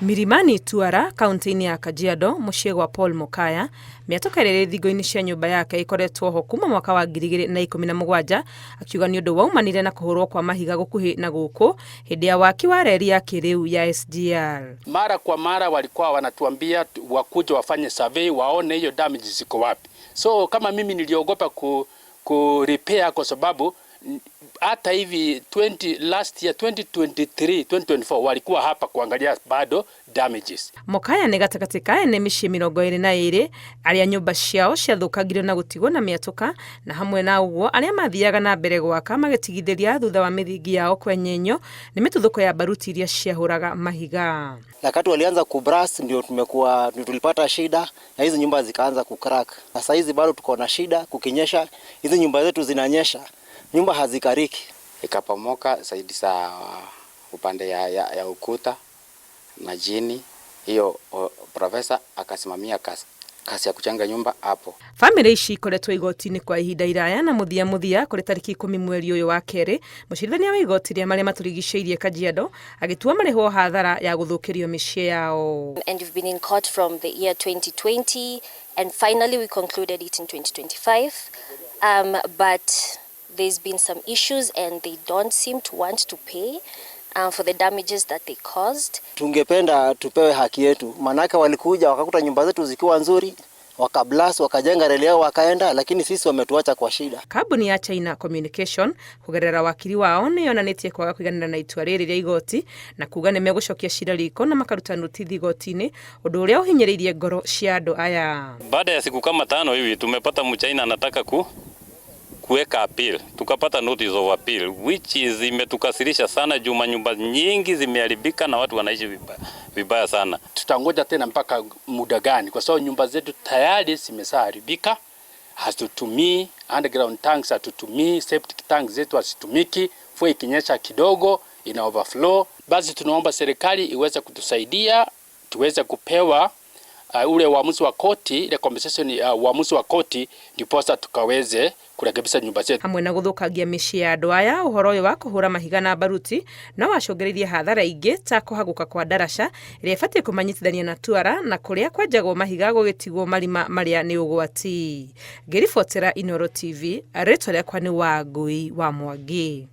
Milimani Tuara, kaunti-inĩ ya Kajiado, muciĩ gwa Paul Mukaya, mĩatũka ĩrĩa thingo-inĩ cia nyũmba yake ikoretwo ho kuma mwaka wa 2017, akiuga nĩ ũndũ waumanire na kũhũrwo kwa mahiga gũkuhĩ na gũkũ hĩndĩ ya waki wa reri ya kĩrĩu ya SGR. Mara kwa mara walikuwa wanatuambia wakuja wafanye survey waone hiyo damage ziko wapi. So kama mimi niliogopa ku repair kwa sababu hata hivi last year 2023 2024 walikuwa hapa kuangalia bado damages. Mukaya nĩ gatagatĩ ka ene mĩciĩ 22 arĩa nyũmba ciao ciathũkangire na gũtigwo na mĩatũka, na hamwe na ũguo arĩa mathiaga na mbere gwaka magĩtigithĩria thutha wa mĩthingi yao kwenyenyo nĩ mĩtuthũko ya baruti iria ciahũraga mahiga. Wakati walianza kubras ndio tulipata shida na hizi nyumba zikaanza kucrack. Na sasa hizi bado tuko na shida, kukinyesha hizi nyumba zetu zinanyesha, nyumba hazikariki. Ikapomoka zaidi za upande ya ukuta na jini. Hiyo profesa akasimamia kasi ya kuchanga nyumba hapo. Family ici ikoretwo igoti-inĩ kwa ihinda iraya na muthia kuri tariki 10 mweri ũyũ wa kerĩ, mũcirithania wa igoti rĩa marĩa matũrigicĩirie Kajiado agĩtua marĩhwo hathara ya gũthũkĩrio mĩciĩ yao. And you've been in court from the year 2020 and finally we concluded it in 2025. But there's been some issues and they don't seem to want to pay for the damages that they caused. Tungependa tupewe haki yetu, manaka walikuja wakakuta nyumba zetu zikiwa nzuri, wakablast wakajenga reli yao wakaenda, lakini sisi wametuacha kwa shida. Kambuni ya China Communication kugerera wakiri wao nĩ yonanĩtie kwaga kũiganĩra na itua rĩrĩ rĩa igoti na kuga nĩ megũcokia cira riko na makaruta notithi igoti-inĩ, ũndũ ũrĩa ũhinyĩrĩirie ngoro cia andũ aya. Baada ya siku kama 5 hivi tumepata mchaina anataka kuweka appeal. Tukapata notice of appeal which is imetukasirisha sana juu nyumba nyingi zimeharibika na watu wanaishi vibaya sana. Tutangoja tena mpaka muda gani? Kwa sababu nyumba zetu tayari zimeharibika, hatutumii underground tanks, hatutumii septic tanks zetu hazitumiki, mvua ikinyesha kidogo ina overflow. Basi tunaomba serikali iweze kutusaidia tuweze kupewa ule uamuzi wa koti, ile compensation uamuzi wa koti, ndiposa tukaweze kurekebisha nyumba zetu. Hamwe na gũthũkangia mĩciĩ ya andũ aya, ũhoro ũyũ wa kũhũra mahiga na baruti no wacũngĩrĩirie hathara ingĩ ta kũhagũka kwa ndaraca ĩrĩa ĩbatiĩ kũmanyitithania na Tuara na kũrĩa kwenjagwo mahiga gũgĩtigwo marima marĩa nĩ ũgwati. Ngĩribotera Inooro TV, rĩtwa rĩakwa nĩ Wangui wa Mwangi.